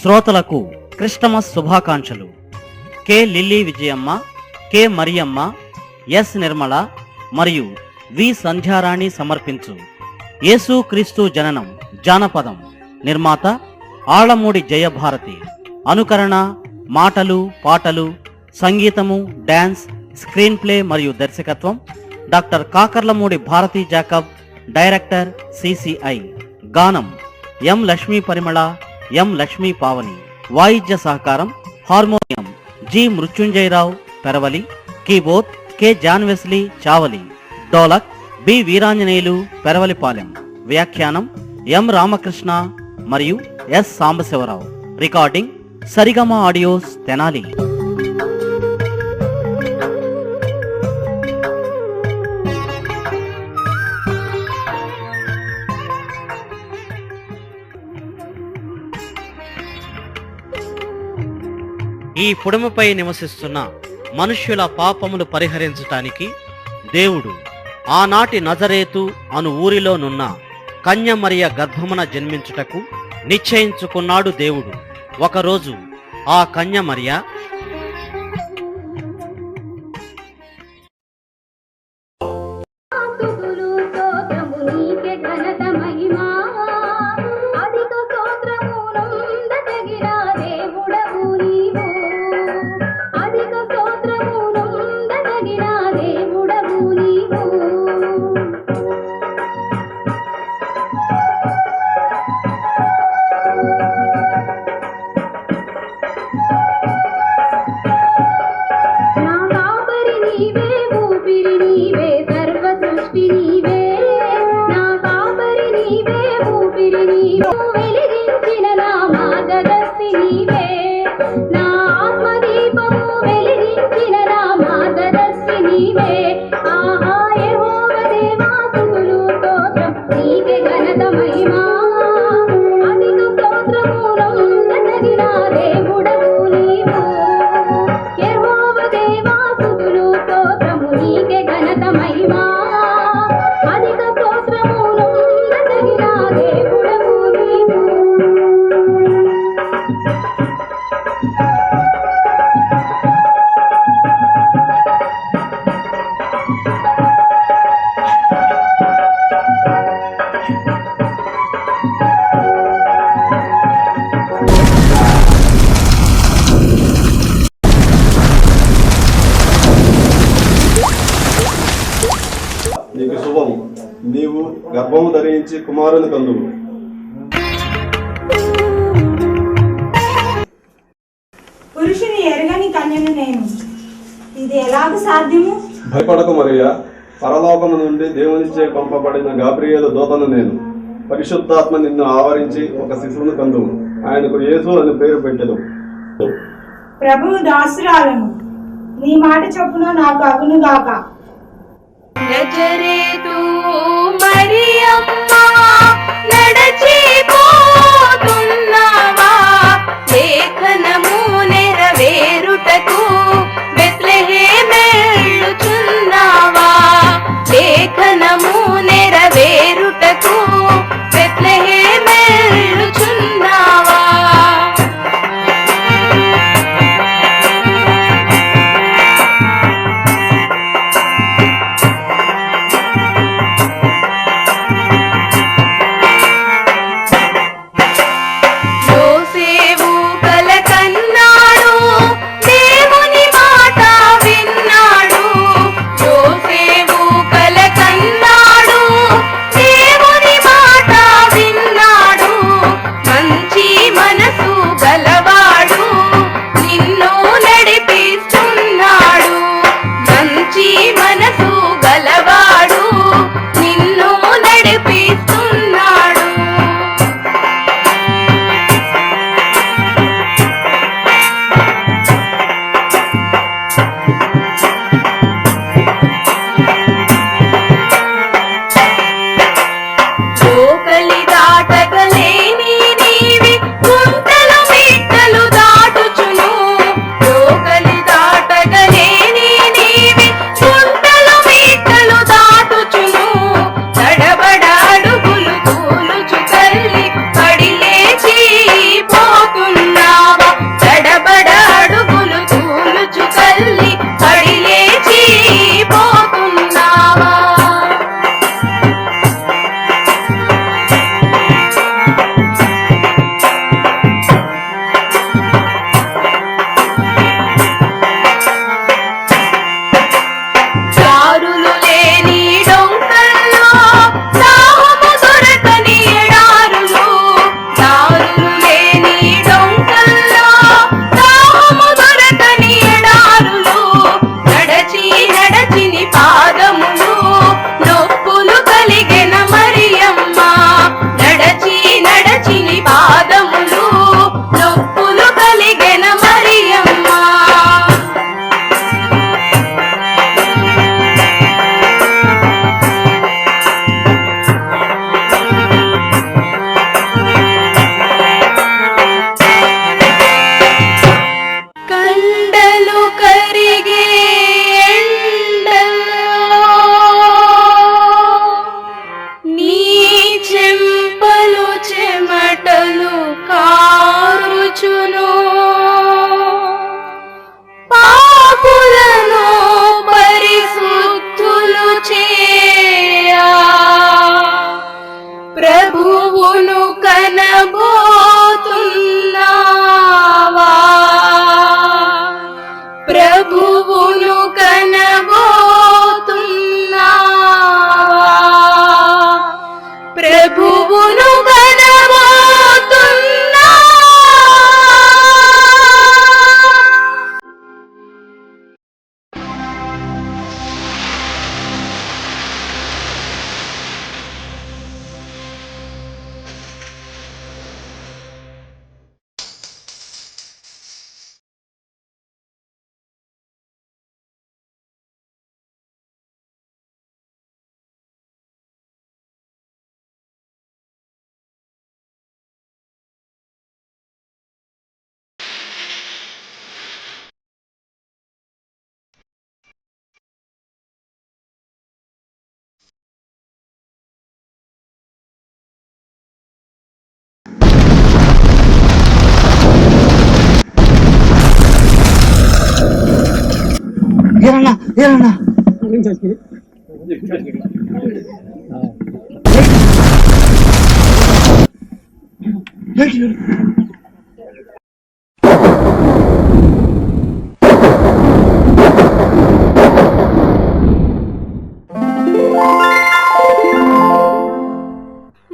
శ్రోతలకు క్రిస్టమస్ శుభాకాంక్షలు. K Lilly Vijayamma, K Mariyamma, S Nirmala మరియు వి సంధ్యారాణి సమర్పించు యేసు క్రీస్తు జననం జానపదం. నిర్మాత ఆళ్లమూడి జయభారతి. అనుకరణ, మాటలు, పాటలు, సంగీతము, డాన్స్, స్క్రీన్ ప్లే మరియు దర్శకత్వం doctor Kakarlamudi Bharati Jacob. Director CCI. గానం ఎం లక్ష్మీ పరిమళ, ఎం లక్ష్మీ పావని. వాయిద్య సహకారం harmonium G Mrityunjayarao Peravali, keyboard K John Wesley Chavali, dholak B Veeranjaneyulu Peravalipalem. వ్యాఖ్యానం ఎం రామకృష్ణ మరియు S Sambasivarao. Recording Sarigama audios Tenali. ఈ పుడమిపై నివసిస్తున్న మనుష్యుల పాపములు పరిహరించటానికి దేవుడు ఆనాటి నజరేతు అను ఊరిలోనున్న కన్యమరియ గర్భమున జన్మించుటకు నిశ్చయించుకున్నాడు దేవుడు. ఒకరోజు ఆ కన్యమరియ నీకు శుభం, నీవు గర్భము ధరించి కుమారుని కందువు. పురుషుని ఎరగని కన్యను నేను, ఇది ఎలాగ సాధ్యము? భయపడకు మరియా, పరలోకము నుండి దేవునిచే పంపబడిన గాబ్రియేలు దూతను నేను. పరిశుద్ధాత్మ నిన్ను ఆవరించి ఒక శిశువును కందువు, ఆయనకు యేసు అని పేరు పెట్టెను. ప్రభువు దాసురాలను, నీ మాట చొప్పున నాకు అగునుగాక. నజరేతు మరియమ్మ నడచిపోతున్నావా, లేఖనము నెరవేరుటకు బెత్లెహేము వెళ్ళుచున్నావా, లేఖనము నెరవేరుటకు బెత్లెహేము వెళ్ళుచున్నావా.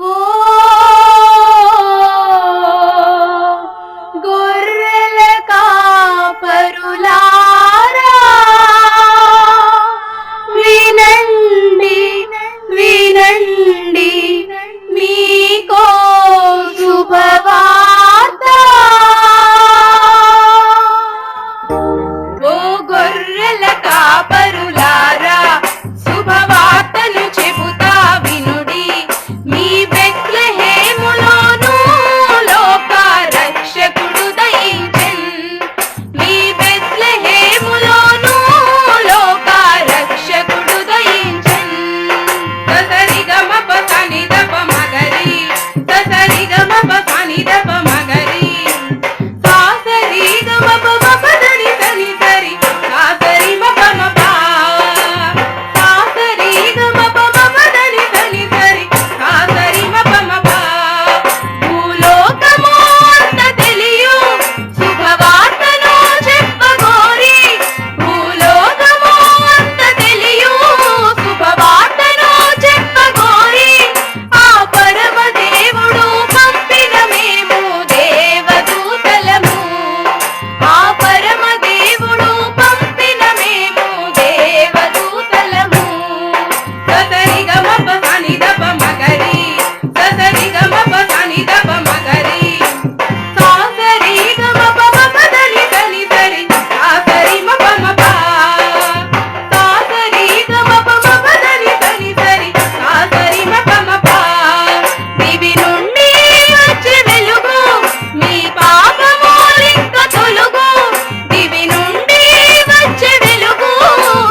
ఓ గొర్రెల కాపరులారా వినండి వినండి మీకో శుభవార్త. ఓ గొర్రెల కాపరులారా శుభవార్తను చెబుతా వినుడి. మీ బెత్లెహేములోను లోక రక్షకుడు దయించెన్. మీ బెత్లెహేములోను లోక రక్షకుడు దయించెన్. ససరిగమప సనిదప మగరి ససరిగమప సనిదప మగరి సాసరిగమప మపదని సని సరి సాసరి మప మప సాసరిగమప మపదని సని సరి సాసరి మప మప. భూలోకము అంత తెలియు శుభవార్తను చెప్పగోరి. భూలోకము అంత తెలియు శుభవార్తను చెప్పగోరి. ఆ పరమ దేవుడు పంపిన మేము దేవదూతలము. ఆ పరమ దేవుడు పంపిన మేము దేవదూతలము. ససరిగమప సనిదప మగరి ససరిగమప సనిదప మగరి సాసరిగమప మపదని సని సరి సాసరి మప మప సాసరిగమప మపదని సని సరి సాసరి మప మప. దివి నుండి వచ్చే వెలుగు మీ పాపములింక తొలుగు. దివి నుండి వచ్చే వెలుగు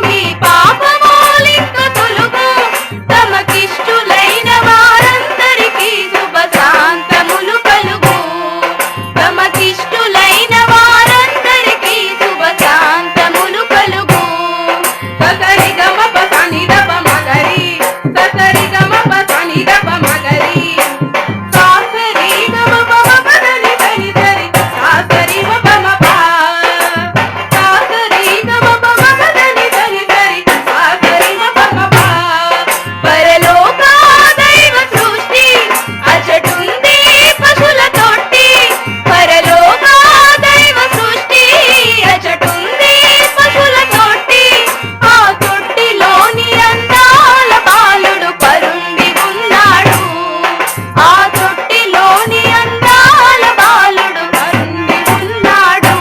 మీ పాపములింక తొలుగు. తమకిష్టులైన వారందరికీ శుభ శాంతములు కలుగు. తమకిష్టులైన వారందరికీ శుభ శాంతములు కలుగు. ససరిగమప సనిదప మగరి ససరిగమప సనిదప మగరి సాసరిగమప మపదని సని సరి సాసరి మప మప సాసరిగమప మపదని సని సరి సాసరి మప మప. పరలోక దైవ సృష్టి అచటుంది పశుల తొట్టి. పరలోక దైవ సృష్టి అచటుంది పశుల తొట్టి. ఆ తొట్టిలోని అందాల బాలుడు పరుండి ఉన్నాడు. ఆ తొట్టిలోని అందాల బాలుడు పరుండి ఉన్నాడు.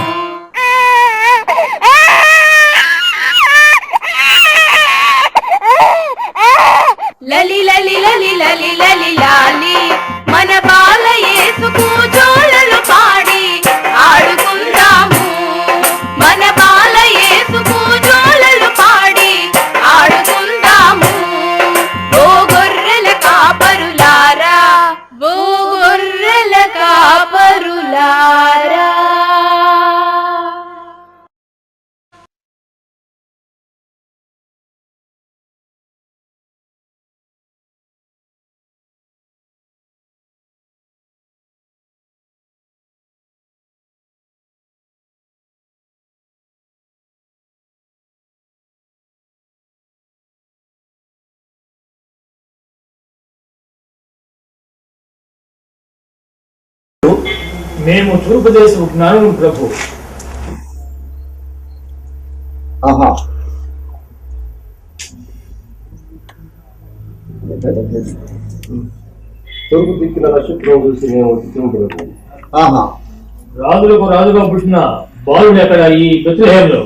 లలి లలి లలి లలి లలి లాలి మన బాల యేసుకు జోలలు పాడి ఆడుకుందాము. మన బాల యేసుకు జోలలు పాడి ఆడుకుందాము. ఓ గొర్రెల కాపరులారా ఓ గొర్రెల కాపరులారా. మేము తూర్పు దేశపు జ్ఞానులు ప్రభు. ఆహా తూర్పు దిక్కున నక్షత్రం చూసి నేను వచ్చి ఆహా రాజులకు రాజుగా పుట్టిన బాలుడు ఎక్కడ ఈ బెత్లెహేములో?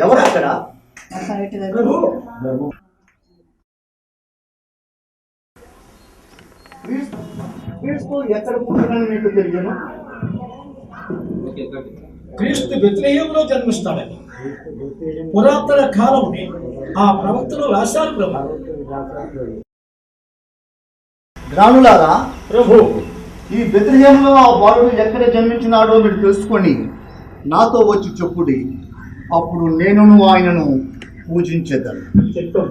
ఎవరు అక్కడ? క్రీస్తు ఎక్కడ పుట్టినట్టు తెలియను. క్రీస్తు బెత్లెహేములో జన్మిస్తాడని పురాతన కాలముని ఆ ప్రవక్తలు రాశారు ప్రభు. జ్ఞానులారా, ప్రభు ఈ బెత్లెహేములో ఆ బాలుడు ఎక్కడ జన్మించినాడో మీరు తెలుసుకొని నాతో వచ్చి చెప్పుడి, అప్పుడు నేనును ఆయనను పూజించేదాను. చెప్తాం.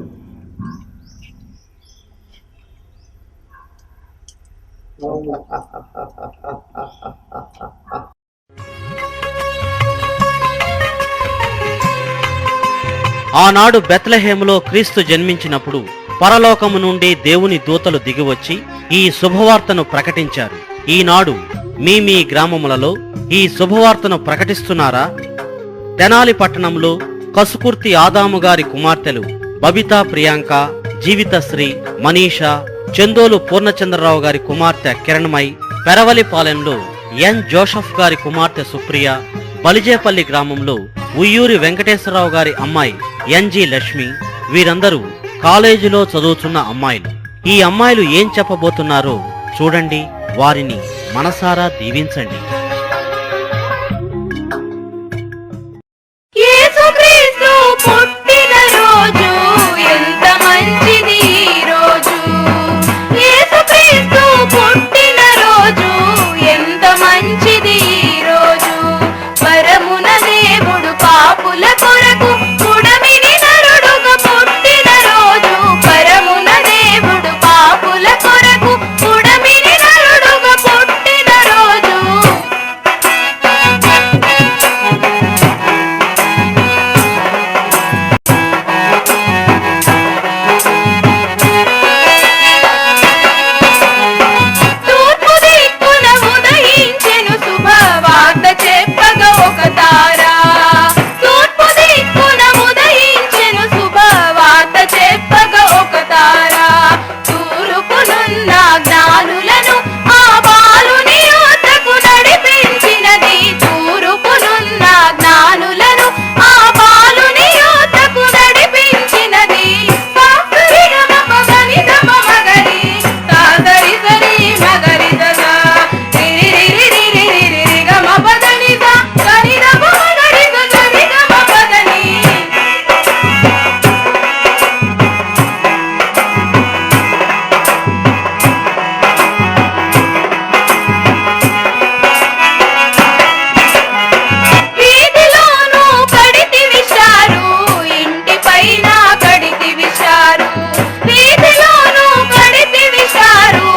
ఆనాడు బెత్లెహేములో క్రీస్తు జన్మించినప్పుడు పరలోకము నుండి దేవుని దూతలు దిగివచ్చి ఈ శుభవార్తను ప్రకటించారు. ఈనాడు మీ గ్రామములలో ఈ శుభవార్తను ప్రకటిస్తున్నారా? తెనాలి పట్టణంలో కసుకుర్తి ఆదాము గారి కుమార్తెలు బబితా ప్రియాంక, జీవితశ్రీ, మనీషా, చందోలు పూర్ణచంద్రరావు గారి కుమార్తె కిరణ్మయ్, పెరవలిపాలెంలో ఎన్ జోసఫ్ గారి కుమార్తె సుప్రియ, బలిజేపల్లి గ్రామంలో ఉయ్యూరి వెంకటేశ్వరరావు గారి అమ్మాయి ఎన్జి లక్ష్మి, వీరందరూ కాలేజీలో చదువుతున్న అమ్మాయిలు. ఈ అమ్మాయిలు ఏం చెప్పబోతున్నారో చూడండి, వారిని మనసారా దీవించండి. యేసుక్రీస్తు పుట్టిన రోజు ఎంత మంచిది ఈ రోజు. యేసుక్రీస్తు పుట్టిన రోజు ఎంత మంచిది ఈ రోజు. పరమున దేవుడు పాపుల కొరకు పుడమిని నరుడుగా పుట్టిన రోజు. పరమున దేవుడు పాపుల కొరకు పుడమిని నరుడుగా పుట్టిన రోజు. తూర్పు దిక్కున ఉదయించెను శుభవార్త చెప్పగా ఒక తార. తూర్పు దిక్కున ఉదయించెను శుభవార్త చెప్పగా ఒక తార. తూర్పునున్న జ్ఞానులను ఆ బాలుని యొద్దకు నడిపించినది. తూర్పునున్న జ్ఞానులను ఆ బాలుని యొద్దకు నడిపించినది. సాగరి గమ మగరి సాగరి సరి మగరి దగా రిరి గమ పదని సా సరి గమ మగరి సరి గమ పదని. వీధిలోనూ కడితి విశారు, ఇంటి పైన కడితి విశారు. వీధిలోనూ కడితి విశారు,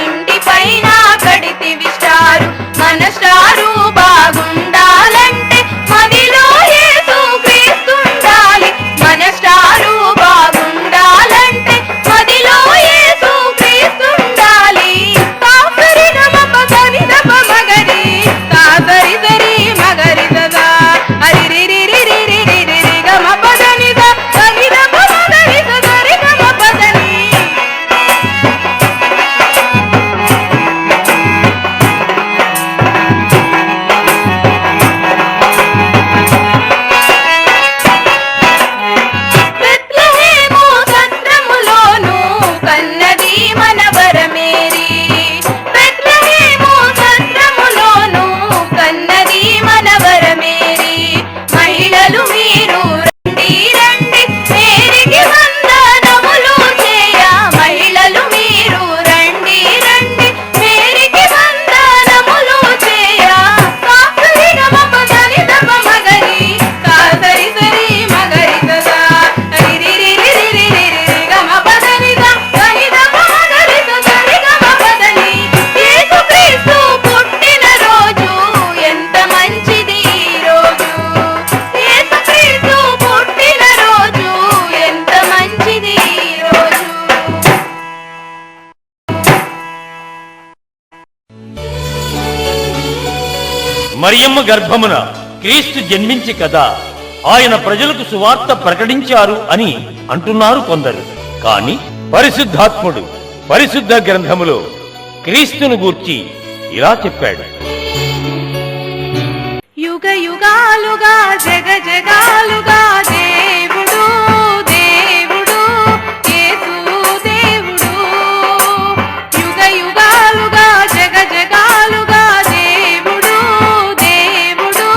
ఇంటి పైన కడితి విశారు. మన స్టారు బాగుండాలంటే మదిలో యేసు క్రీస్తుండాలి. మన స్టారు బాగుండాలంటే మదిలో యేసు క్రీస్తుండాలి. సాగరి గమ పదని దప మగరి సాగరి సరి మగరి దదా అరిరిరిరిరిరిరి గమ పదని ద సరి దప మగరి సరి గమ పదని. బెత్లెహేము సత్రములోను కన్నది మన వరమేరి. బెత్లెహేము సత్రములోను కన్నది మన వరమేరి. మహిళలు మీరు రండి రండి మేరికి వందనములు చేయ. మహిళలు మీరు రండి రండి మేరికి వందనములు చేయ. సాగరి గమ పదని దప మగరి సాగరి సరి మగరి దదా రిరిరిరిరిరిరి గమ పదని ద సరి దప మగరి సరి గమ పదని. యేసుక్రీస్తు పుట్టిన రోజు ఎంత మంచిది ఈ రోజు. యేసుక్రీస్తు పుట్టిన రోజు ఎంత మంచిది ఈ రోజు. మరియమ్మ గర్భమున క్రీస్తు జన్మించి కదా ఆయన ప్రజలకు సువార్త ప్రకటించారు అని అంటున్నారు కొందరు. కాని పరిశుద్ధాత్ముడు పరిశుద్ధ గ్రంథములో క్రీస్తును గూర్చి ఇలా చెప్పాడు. యుగ యుగాలుగా జగ జగాలుగా దేవుడు దేవుడు యేసు దేవుడు. యుగ యుగాలుగా జగ జగాలుగా దేవుడు దేవుడు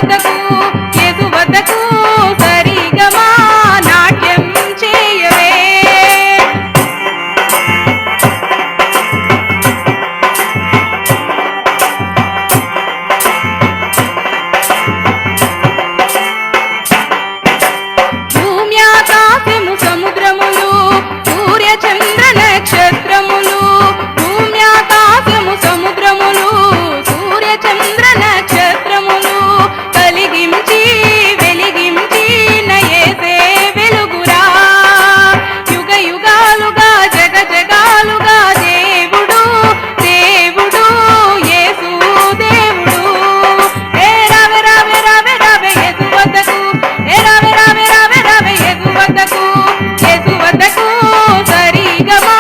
వద్దకు యేసు వద్దకు సరిగమా నాట్యం చేయవే. భూమ్యాకాశము సముద్రములు సూర్య చంద్ర నక్షత్రములు భూమ్యాకాశము సముద్రములు సూర్య చంద్ర నక్షత్రములు కలిగించి వెలిగించి నయేసే వెలుగురా. యుగ యుగాలుగా జగ జగాలుగా దేవుడు దేవుడు యేసు దేవుడు. ఏ రావే రావే రావే రావే యేసు వద్దకు ఏ రావే రావే రావే రావే యేసు వద్దకు యేసు వద్దకు సరిగమా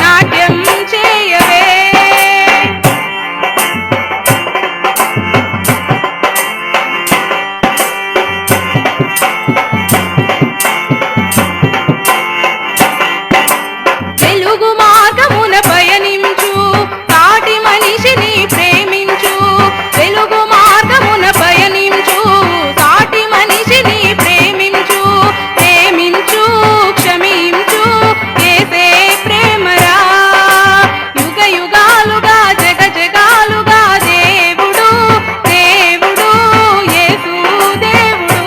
నాట్యం చేయవే. వెలుగు మార్గమున పయనించు సాటి మనిషిని ప్రేమించు వెలుగు మార్గమున పయనించు సాటి మనిషిని ప్రేమించు ప్రేమించు క్షమించు యేసే ప్రేమరా. యుగ యుగాలుగా జగ జగాలుగా దేవుడు దేవుడు యేసు దేవుడు.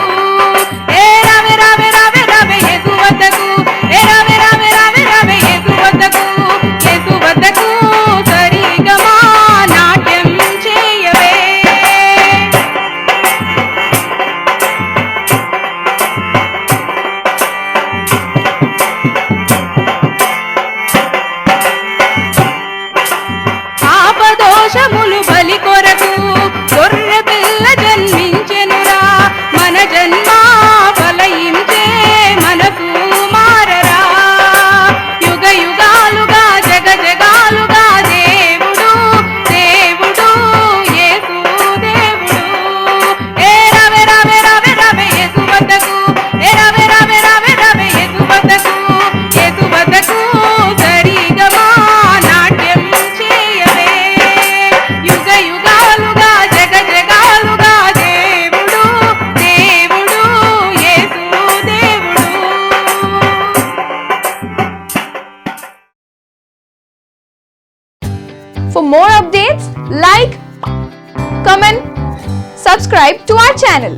ఏ రావే రావే రావే రావే యేసు వద్దకు ఏ రావే రావే రావే రావే యేసు వద్దకు యేసు వద్దకు సరిగమా నాట్యం చేయవే. పాపదోషములు బలి కొరకు గొర్రె పిల్ల జన్మించెనురా. మన జన్మ ఫలయించే మనసు మారరా. యుగ యుగాలుగా జగ జగాలుగా దేవుడు దేవుడు యేసు దేవుడు. ఏ రావే రావే రావే రావే యేసు వద్దకు ఏ రావే రావే రావే రావే యేసు వద్దకు యేసు వద్దకు సరిగమా నాట్యం చేయవే. యుగ యుగాలుగా జగ జగాలుగా దేవుడు దేవుడు యేసు దేవుడు. For more updates, like, comment, subscribe to our channel.